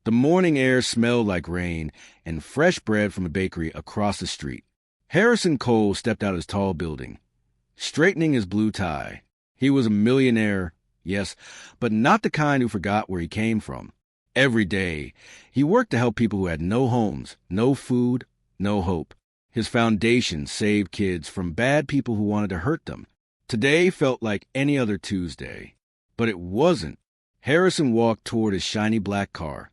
The morning air smelled like rain and fresh bread from a bakery across the street. Harrison Cole stepped out of his tall building, straightening his blue tie. He was a millionaire, yes, but not the kind who forgot where he came from. Every day, he worked to help people who had no homes, no food, no hope. His foundation saved kids from bad people who wanted to hurt them. Today felt like any other Tuesday, but it wasn't. Harrison walked toward his shiny black car,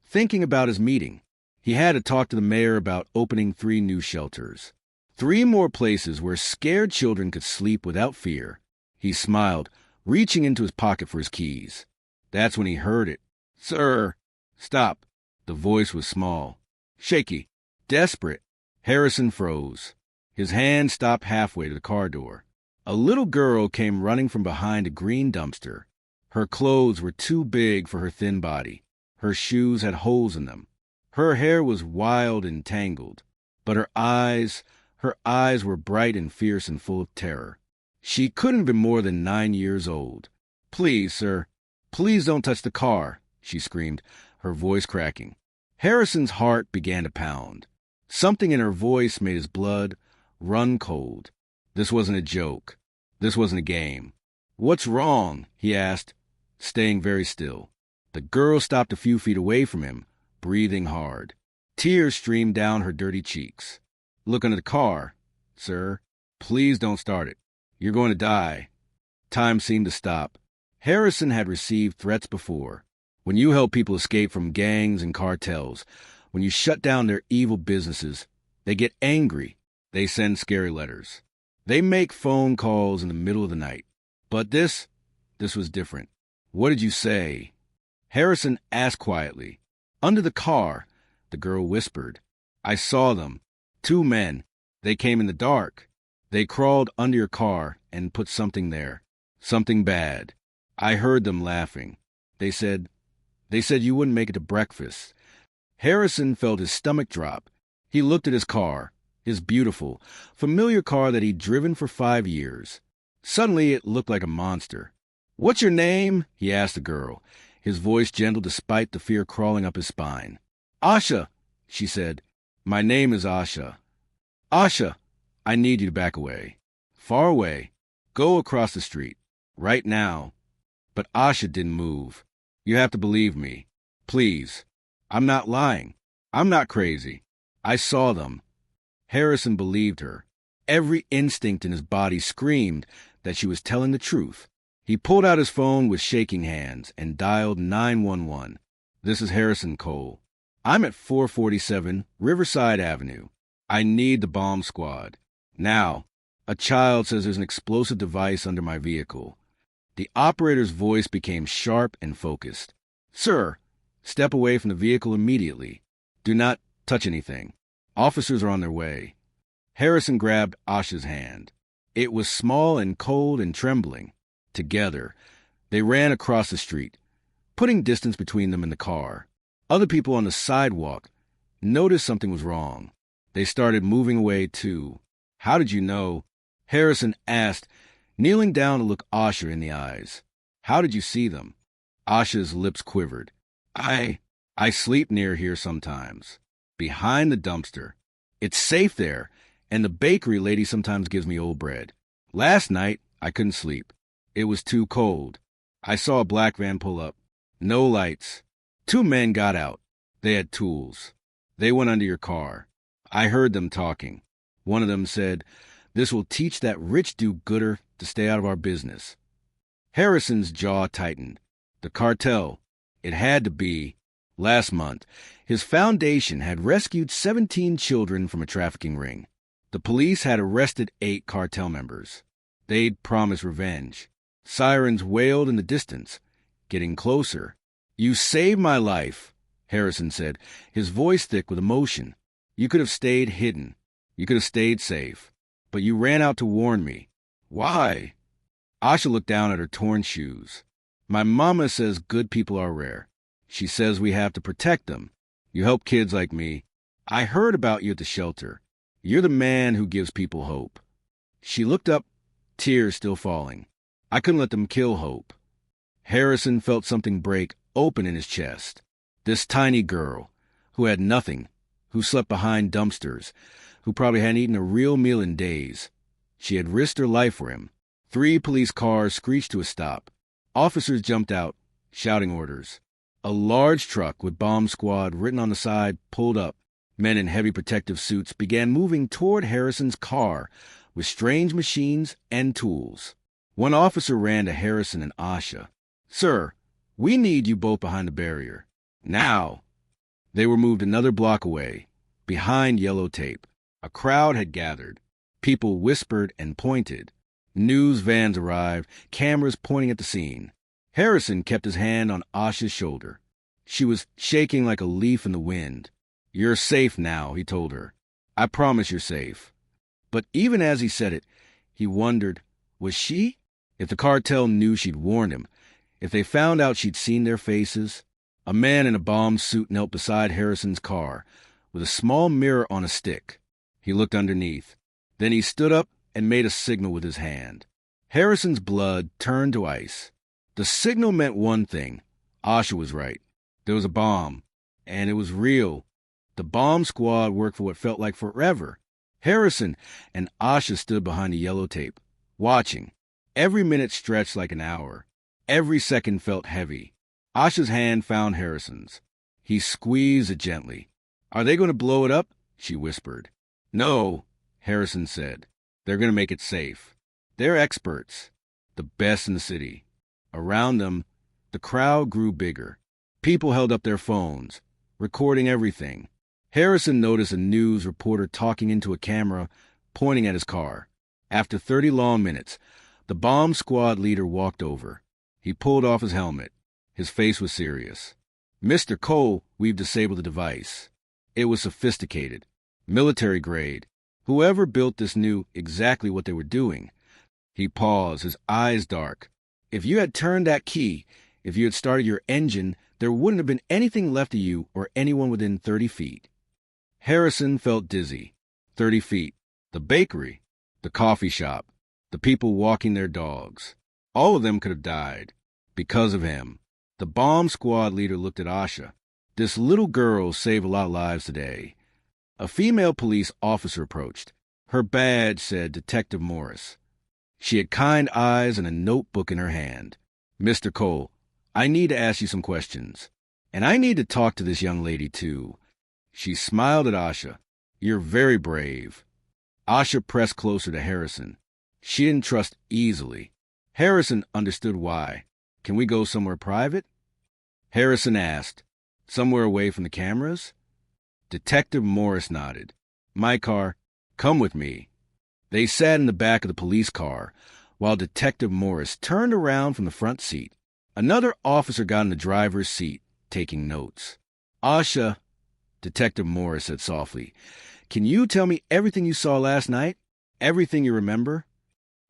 thinking about his meeting. He had to talk to the mayor about opening 3 new shelters. 3 more places where scared children could sleep without fear. He smiled, reaching into his pocket for his keys. That's when he heard it. "Sir!" "Stop." The voice was small, shaky, desperate. Harrison froze. His hand stopped halfway to the car door. A little girl came running from behind a green dumpster. Her clothes were too big for her thin body. Her shoes had holes in them. Her hair was wild and tangled, but her eyes were bright and fierce and full of terror. She couldn't have been more than 9 years old. "Please, sir, please don't touch the car," she screamed, her voice cracking. Harrison's heart began to pound. Something in her voice made his blood run cold. This wasn't a joke. This wasn't a game. "What's wrong?" he asked, staying very still. The girl stopped a few feet away from him, breathing hard. Tears streamed down her dirty cheeks. "Look under the car, sir. Please don't start it. You're going to die." Time seemed to stop. Harrison had received threats before. When you help people escape from gangs and cartels, when you shut down their evil businesses, they get angry. They send scary letters. They make phone calls in the middle of the night. But this was different. "What did you say?" Harrison asked quietly. "Under the car," the girl whispered. "I saw them. 2 men. They came in the dark. They crawled under your car and put something there. Something bad. I heard them laughing. They said you wouldn't make it to breakfast." Harrison felt his stomach drop. He looked at his car, his beautiful, familiar car that he'd driven for 5 years. Suddenly it looked like a monster. "What's your name?" he asked the girl, his voice gentle despite the fear crawling up his spine. "Asha," she said. "My name is Asha." "Asha, I need you to back away. Far away. Go across the street. Right now." But Asha didn't move. "You have to believe me. Please. I'm not lying. I'm not crazy. I saw them." Harrison believed her. Every instinct in his body screamed that she was telling the truth. He pulled out his phone with shaking hands and dialed 911. "This is Harrison Cole. I'm at 447 Riverside Avenue. I need the bomb squad. Now, a child says there's an explosive device under my vehicle." The operator's voice became sharp and focused. "Sir, step away from the vehicle immediately. Do not touch anything. Officers are on their way." Harrison grabbed Asha's hand. It was small and cold and trembling. Together, they ran across the street, putting distance between them and the car. Other people on the sidewalk noticed something was wrong. They started moving away, too. "How did you know?" Harrison asked, kneeling down to look Asha in the eyes. "How did you see them?" Asha's lips quivered. I sleep near here sometimes. Behind the dumpster. It's safe there, and the bakery lady sometimes gives me old bread. Last night, I couldn't sleep. It was too cold. I saw a black van pull up. No lights. 2 men got out. They had tools. They went under your car. I heard them talking. One of them said, "This will teach that rich do-gooder to stay out of our business." Harrison's jaw tightened. The cartel. It had to be. Last month, his foundation had rescued 17 children from a trafficking ring. The police had arrested 8 cartel members. They'd promised revenge. Sirens wailed in the distance, getting closer. "You saved my life," Harrison said, his voice thick with emotion. "You could have stayed hidden. You could have stayed safe. But you ran out to warn me. Why?" Asha looked down at her torn shoes. "My mama says good people are rare. She says we have to protect them. You help kids like me. I heard about you at the shelter. You're the man who gives people hope." She looked up, tears still falling. "I couldn't let them kill hope." Harrison felt something break open in his chest. This tiny girl, who had nothing, who slept behind dumpsters, who probably hadn't eaten a real meal in days. She had risked her life for him. 3 police cars screeched to a stop. Officers jumped out, shouting orders. A large truck with bomb squad written on the side pulled up. Men in heavy protective suits began moving toward Harrison's car with strange machines and tools. One officer ran to Harrison and Asha. "Sir, we need you both behind the barrier. Now." They were moved another block away, behind yellow tape. A crowd had gathered. People whispered and pointed. News vans arrived, cameras pointing at the scene. Harrison kept his hand on Asha's shoulder. She was shaking like a leaf in the wind. "You're safe now," he told her. "I promise you're safe." But even as he said it, he wondered, was she? If the cartel knew she'd warned him, if they found out she'd seen their faces. A man in a bomb suit knelt beside Harrison's car, with a small mirror on a stick. He looked underneath. Then he stood up and made a signal with his hand. Harrison's blood turned to ice. The signal meant one thing. Asha was right. There was a bomb, and it was real. The bomb squad worked for what felt like forever. Harrison and Asha stood behind the yellow tape, watching. Every minute stretched like an hour. Every second felt heavy. Asha's hand found Harrison's. He squeezed it gently. "Are they going to blow it up?" she whispered. "No," Harrison said. "They're going to make it safe. They're experts, the best in the city." Around them, the crowd grew bigger. People held up their phones, recording everything. Harrison noticed a news reporter talking into a camera, pointing at his car. After 30 long minutes, the bomb squad leader walked over. He pulled off his helmet. His face was serious. "Mr. Cole, we've disabled the device. It was sophisticated, military grade. Whoever built this knew exactly what they were doing." He paused, his eyes dark. "If you had turned that key, if you had started your engine, there wouldn't have been anything left of you or anyone within 30 feet. Harrison felt dizzy. 30 feet. The bakery. The coffee shop. The people walking their dogs. All of them could have died. Because of him. The bomb squad leader looked at Asha. "This little girl saved a lot of lives today." A female police officer approached. Her badge said Detective Morris. She had kind eyes and a notebook in her hand. "Mr. Cole, I need to ask you some questions. And I need to talk to this young lady, too." She smiled at Asha. "You're very brave." Asha pressed closer to Harrison. She didn't trust easily. Harrison understood why. "Can we go somewhere private?" Harrison asked. "Somewhere away from the cameras?" Detective Morris nodded. "My car. Come with me." They sat in the back of the police car, while Detective Morris turned around from the front seat. Another officer got in the driver's seat, taking notes. "Asha," Detective Morris said softly, "can you tell me everything you saw last night? Everything you remember?"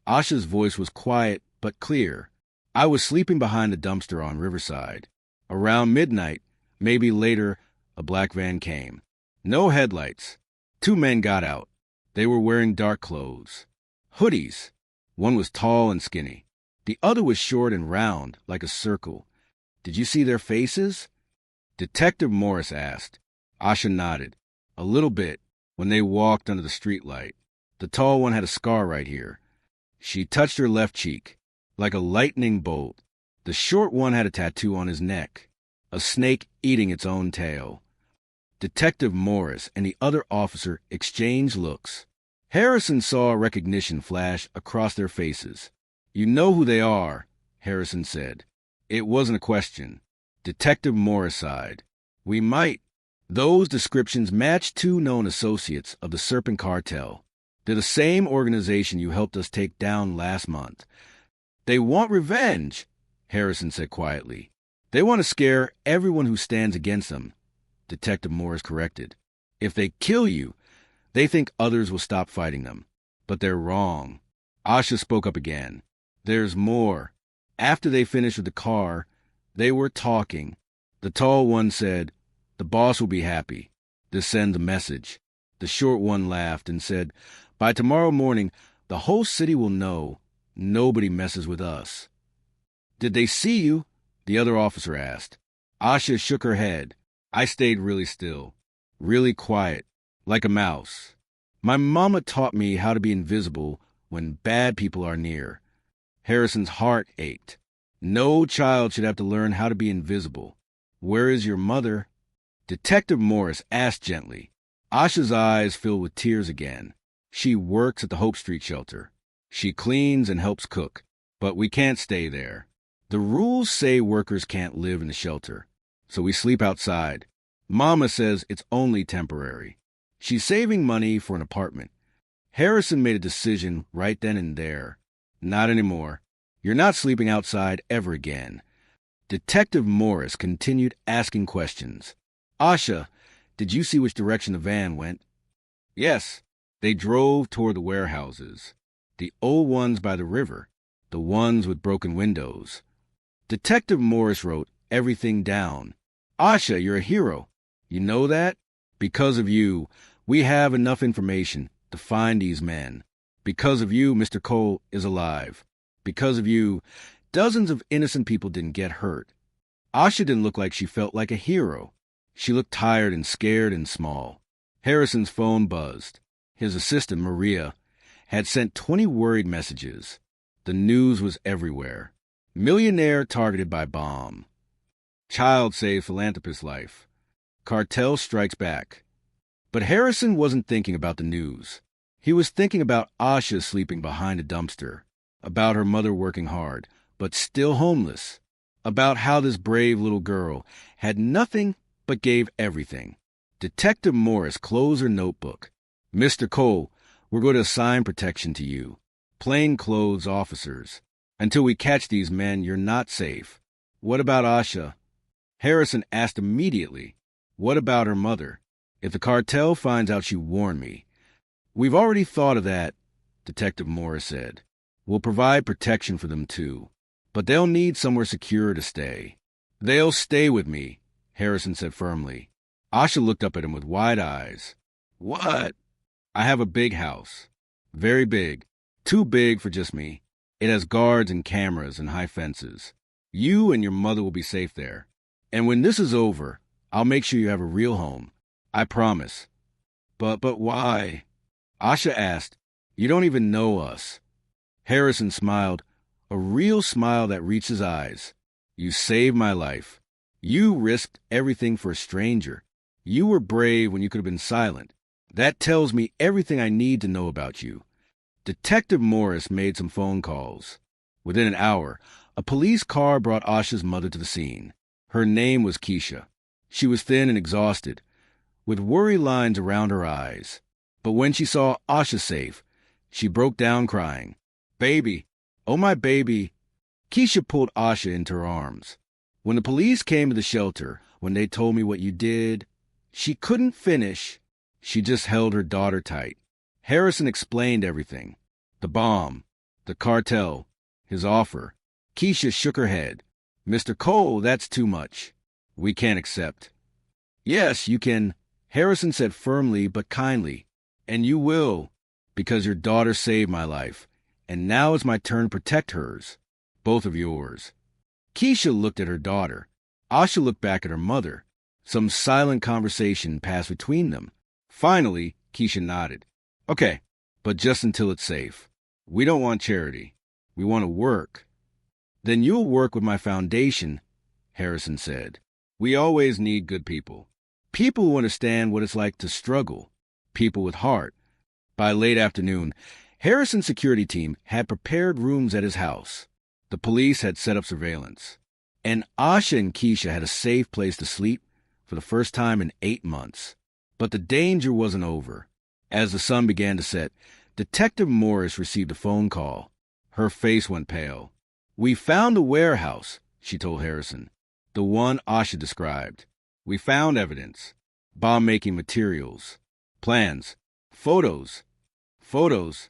Asha's voice was quiet but clear. "I was sleeping behind the dumpster on Riverside. Around midnight, maybe later, a black van came. No headlights. 2 men got out. They were wearing dark clothes. Hoodies. One was tall and skinny. The other was short and round, like a circle. Did you see their faces?" Detective Morris asked. Asha nodded. "A little bit, when they walked under the streetlight. The tall one had a scar right here." She touched her left cheek, like a lightning bolt. The short one had a tattoo on his neck, a snake eating its own tail. Detective Morris and the other officer exchanged looks. Harrison saw recognition flash across their faces. "You know who they are," Harrison said. It wasn't a question. Detective Morris sighed. "We might." Those descriptions matched 2 known associates of the Serpent Cartel. "They're the same organization you helped us take down last month." "They want revenge," Harrison said quietly. "They want to scare everyone who stands against them," Detective Morris corrected. "If they kill you, they think others will stop fighting them. But they're wrong." Asha spoke up again. "There's more." After they finished with the car, they were talking. The tall one said, "The boss will be happy. This sends a message." The short one laughed and said, "By tomorrow morning, the whole city will know. Nobody messes with us." "Did they see you?" the other officer asked. Asha shook her head. I stayed really still, really quiet, like a mouse. My mama taught me how to be invisible when bad people are near. Harrison's heart ached. No child should have to learn how to be invisible. Where is your mother? Detective Morris asked gently. Asha's eyes filled with tears again. She works at the Hope Street shelter. She cleans and helps cook. But we can't stay there. The rules say workers can't live in the shelter, so we sleep outside. Mama says it's only temporary. She's saving money for an apartment. Harrison made a decision right then and there. Not anymore. You're not sleeping outside ever again. Detective Morris continued asking questions. Asha, did you see which direction the van went? Yes. They drove toward the warehouses. The old ones by the river. The ones with broken windows. Detective Morris wrote everything down. Asha, you're a hero. You know that? Because of you, we have enough information to find these men. Because of you, Mr. Cole is alive. Because of you, dozens of innocent people didn't get hurt. Asha didn't look like she felt like a hero. She looked tired and scared and small. Harrison's phone buzzed. His assistant, Maria, had sent 20 worried messages. The news was everywhere. Millionaire targeted by bomb. Child saves philanthropist's life. Cartel strikes back. But Harrison wasn't thinking about the news. He was thinking about Asha sleeping behind a dumpster, about her mother working hard, but still homeless, about how this brave little girl had nothing but gave everything. Detective Morris closed her notebook. Mr. Cole, we're going to assign protection to you. Plainclothes officers. Until we catch these men, you're not safe. What about Asha? Harrison asked immediately. What about her mother? If the cartel finds out she warned me. We've already thought of that, Detective Morris said. We'll provide protection for them too. But they'll need somewhere secure to stay. They'll stay with me, Harrison said firmly. Asha looked up at him with wide eyes. What? I have a big house. Very big. Too big for just me. It has guards and cameras and high fences. You and your mother will be safe there. And when this is over, I'll make sure you have a real home. I promise. But why? Asha asked. You don't even know us. Harrison smiled, a real smile that reached his eyes. You saved my life. You risked everything for a stranger. You were brave when you could have been silent. That tells me everything I need to know about you. Detective Morris made some phone calls. Within an hour, a police car brought Asha's mother to the scene. Her name was Keisha. She was thin and exhausted, with worry lines around her eyes. But when she saw Asha safe, she broke down crying. Baby, oh my baby. Keisha pulled Asha into her arms. When the police came to the shelter, when they told me what you did, she couldn't finish. She just held her daughter tight. Harrison explained everything. The bomb, the cartel, his offer. Keisha shook her head. Mr. Cole, that's too much. We can't accept. Yes, you can, Harrison said firmly but kindly. And you will, because your daughter saved my life. And now it's my turn to protect hers. Both of yours. Keisha looked at her daughter. Asha looked back at her mother. Some silent conversation passed between them. Finally, Keisha nodded. Okay, but just until it's safe. We don't want charity. We want to work. Then you'll work with my foundation, Harrison said. We always need good people. People who understand what it's like to struggle. People with heart. By late afternoon, Harrison's security team had prepared rooms at his house. The police had set up surveillance. And Asha and Keisha had a safe place to sleep for the first time in 8 months. But the danger wasn't over. As the sun began to set, Detective Morris received a phone call. Her face went pale. We found the warehouse, she told Harrison. The one Asha described. We found evidence. Bomb-making materials. Plans. Photos. Photos.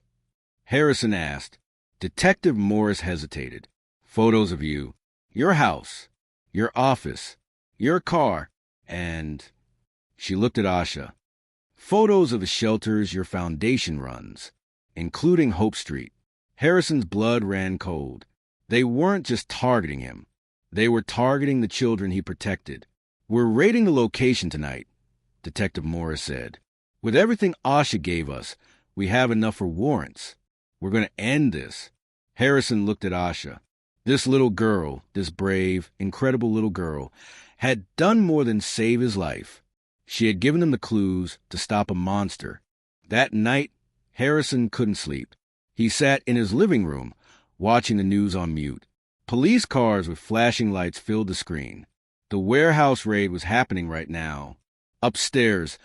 Harrison asked. Detective Morris hesitated. Photos of you. Your house. Your office. Your car. And... She looked at Asha. Photos of the shelters your foundation runs, including Hope Street. Harrison's blood ran cold. They weren't just targeting him. They were targeting the children he protected. "We're raiding the location tonight," Detective Morris said. "With everything Asha gave us, we have enough for warrants. We're going to end this." Harrison looked at Asha. This little girl, this brave, incredible little girl, had done more than save his life. She had given him the clues to stop a monster. That night, Harrison couldn't sleep. He sat in his living room, watching the news on mute. Police cars with flashing lights filled the screen. The warehouse raid was happening right now. Upstairs,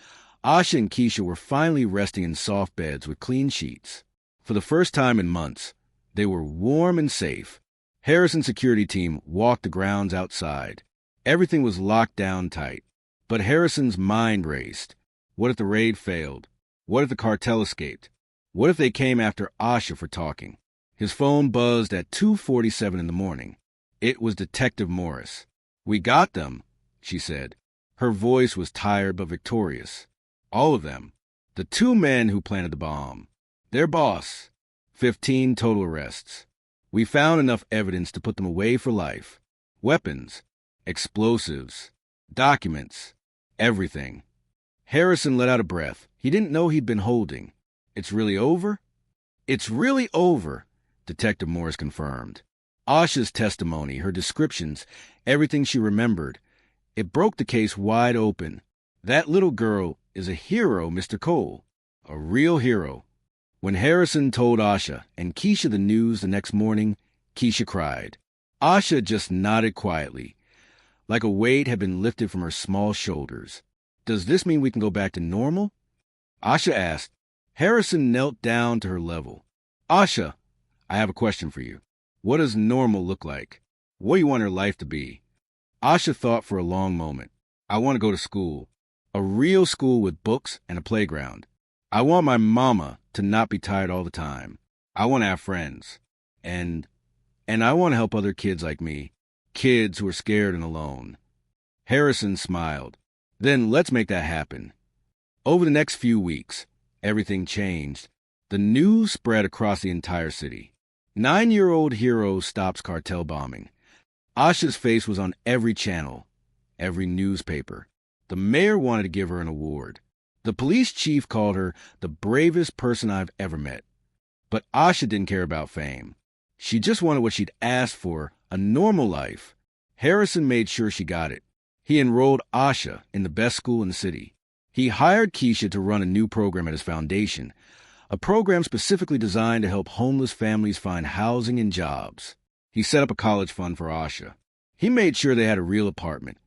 Asha and Keisha were finally resting in soft beds with clean sheets. For the first time in months, they were warm and safe. Harrison's security team walked the grounds outside. Everything was locked down tight. But Harrison's mind raced. What if the raid failed? What if the cartel escaped? What if they came after Asha for talking? His phone buzzed at 2:47 in the morning. It was Detective Morris. "We got them," she said. Her voice was tired but victorious. "All of them. The 2 men who planted the bomb. Their boss. 15 total arrests. We found enough evidence to put them away for life. Weapons, explosives, documents, everything." Harrison let out a breath he didn't know he'd been holding. "It's really over?" "It's really over," Detective Morris confirmed. Asha's testimony, her descriptions, everything she remembered, it broke the case wide open. That little girl is a hero, Mr. Cole. A real hero. When Harrison told Asha and Keisha the news the next morning, Keisha cried. Asha just nodded quietly, like a weight had been lifted from her small shoulders. "Does this mean we can go back to normal?" Asha asked. Harrison knelt down to her level. "Asha, I have a question for you. What does normal look like? What do you want her life to be?" Asha thought for a long moment. "I want to go to school. A real school with books and a playground. I want my mama to not be tired all the time. I want to have friends. And I want to help other kids like me. Kids who are scared and alone." Harrison smiled. "Then let's make that happen." Over the next few weeks, everything changed. The news spread across the entire city. 9-year-old hero stops cartel bombing. Asha's face was on every channel, every newspaper. The mayor wanted to give her an award. The police chief called her the bravest person I've ever met. But Asha didn't care about fame. She just wanted what she'd asked for, a normal life. Harrison made sure she got it. He enrolled Asha in the best school in the city. He hired Keisha to run a new program at his foundation, a program specifically designed to help homeless families find housing and jobs. He set up a college fund for Asha. He made sure they had a real apartment,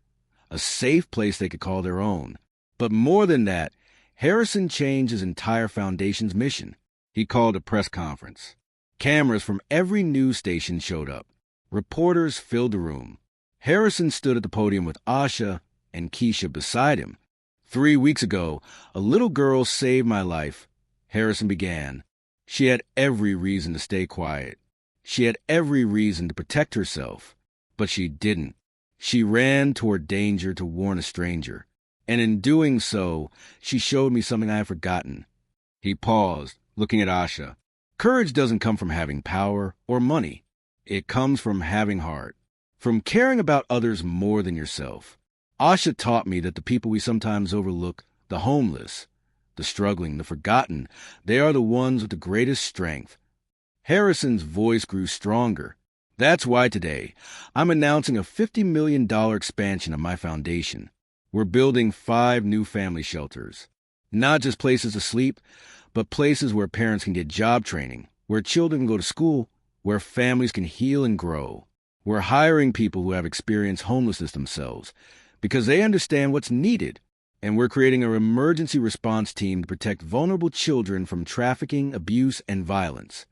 a safe place they could call their own. But more than that, Harrison changed his entire foundation's mission. He called a press conference. Cameras from every news station showed up. Reporters filled the room. Harrison stood at the podium with Asha and Keisha beside him. 3 weeks ago, a little girl saved my life, Harrison began. She had every reason to stay quiet. She had every reason to protect herself. But she didn't. She ran toward danger to warn a stranger. And in doing so, she showed me something I had forgotten. He paused, looking at Asha. Courage doesn't come from having power or money. It comes from having heart, from caring about others more than yourself. Asha taught me that the people we sometimes overlook, the homeless, the struggling, the forgotten, they are the ones with the greatest strength. Harrison's voice grew stronger. That's why today, I'm announcing a $50 million expansion of my foundation. We're building 5 new family shelters. Not just places to sleep, but places where parents can get job training, where children can go to school, where families can heal and grow. We're hiring people who have experienced homelessness themselves because they understand what's needed. And we're creating an emergency response team to protect vulnerable children from trafficking, abuse, and violence.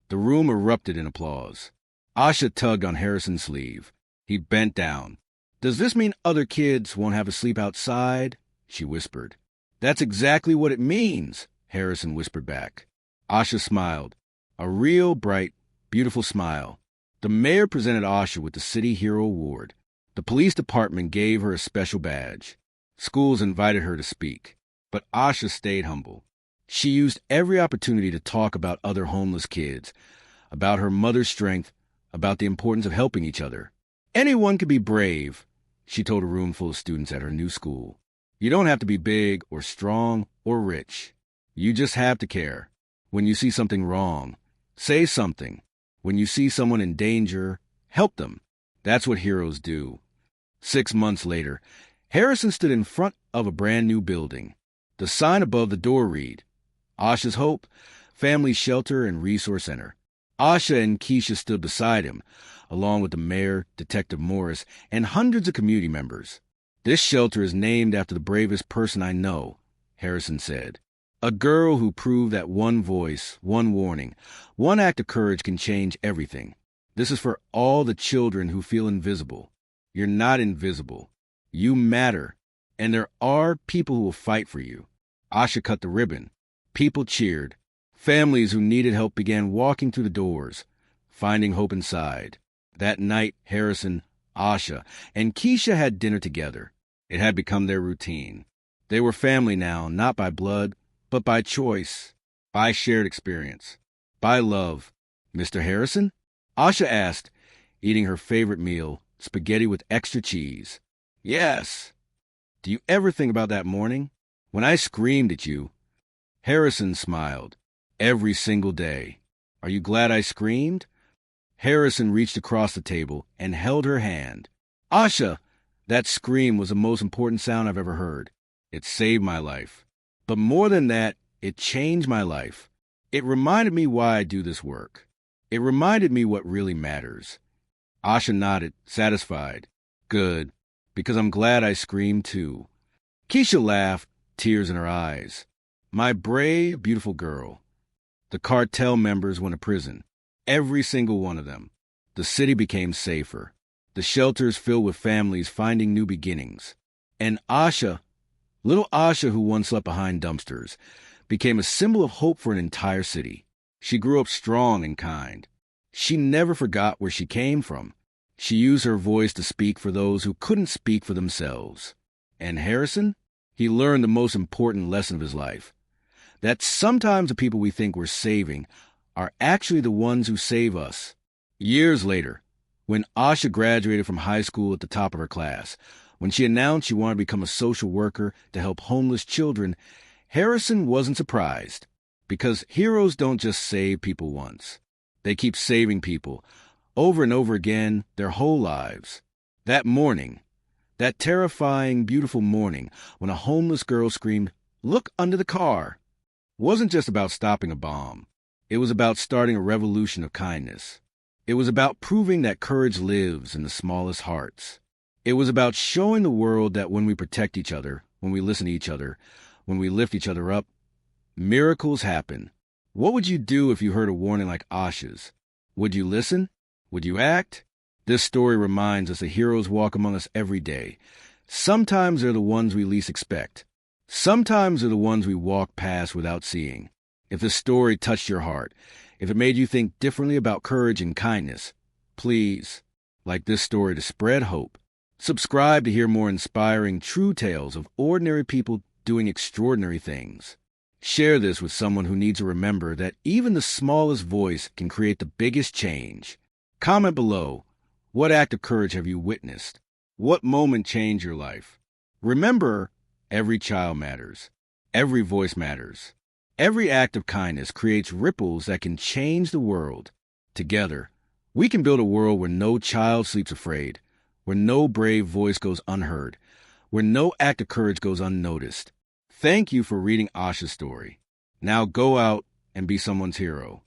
The room erupted in applause. Asha tugged on Harrison's sleeve. He bent down. "Does this mean other kids won't have to sleep outside?" she whispered. "That's exactly what it means," Harrison whispered back. Asha smiled. A real, bright, beautiful smile. The mayor presented Asha with the City Hero Award. The police department gave her a special badge. Schools invited her to speak. But Asha stayed humble. She used every opportunity to talk about other homeless kids, about her mother's strength, about the importance of helping each other. Anyone could be brave, she told a room full of students at her new school. You don't have to be big or strong or rich. You just have to care. When you see something wrong, say something. When you see someone in danger, help them. That's what heroes do. 6 months later, Harrison stood in front of a brand new building. The sign above the door read, Asha's Hope, Family Shelter and Resource Center. Asha and Keisha stood beside him, along with the mayor, Detective Morris, and hundreds of community members. This shelter is named after the bravest person I know, Harrison said. A girl who proved that one voice, one warning, one act of courage can change everything. This is for all the children who feel invisible. You're not invisible. You matter. And there are people who will fight for you. Asha cut the ribbon. People cheered. Families who needed help began walking through the doors, finding hope inside. That night, Harrison, Asha, and Keisha had dinner together. It had become their routine. They were family now, not by blood, but by choice, by shared experience, by love. Mr. Harrison? Asha asked, eating her favorite meal, spaghetti with extra cheese. Yes. Do you ever think about that morning? When I screamed at you? Harrison smiled. Every single day. Are you glad I screamed? Harrison reached across the table and held her hand. Asha, that scream was the most important sound I've ever heard. It saved my life. But more than that, it changed my life. It reminded me why I do this work. It reminded me what really matters. Asha nodded, satisfied. Good, because I'm glad I screamed too. Keisha laughed, tears in her eyes. My brave, beautiful girl. The cartel members went to prison. Every single one of them. The city became safer. The shelters filled with families finding new beginnings. And Asha, little Asha who once slept behind dumpsters, became a symbol of hope for an entire city. She grew up strong and kind. She never forgot where she came from. She used her voice to speak for those who couldn't speak for themselves. And Harrison? He learned the most important lesson of his life. That sometimes the people we think we're saving are actually the ones who save us. Years later, when Asha graduated from high school at the top of her class, when she announced she wanted to become a social worker to help homeless children, Harrison wasn't surprised, because heroes don't just save people once. They keep saving people, over and over again, their whole lives. That morning, that terrifying, beautiful morning, when a homeless girl screamed, "Look under the car," wasn't just about stopping a bomb. It was about starting a revolution of kindness. It was about proving that courage lives in the smallest hearts. It was about showing the world that when we protect each other, when we listen to each other, when we lift each other up, miracles happen. What would you do if you heard a warning like Asha's? Would you listen? Would you act? This story reminds us that heroes walk among us every day. Sometimes they're the ones we least expect. Sometimes they're the ones we walk past without seeing. If this story touched your heart, if it made you think differently about courage and kindness, please, like this story to spread hope. Subscribe to hear more inspiring, true tales of ordinary people doing extraordinary things. Share this with someone who needs to remember that even the smallest voice can create the biggest change. Comment below, what act of courage have you witnessed? What moment changed your life? Remember, every child matters. Every voice matters. Every act of kindness creates ripples that can change the world. Together, we can build a world where no child sleeps afraid, where no brave voice goes unheard, where no act of courage goes unnoticed. Thank you for reading Asha's story. Now go out and be someone's hero.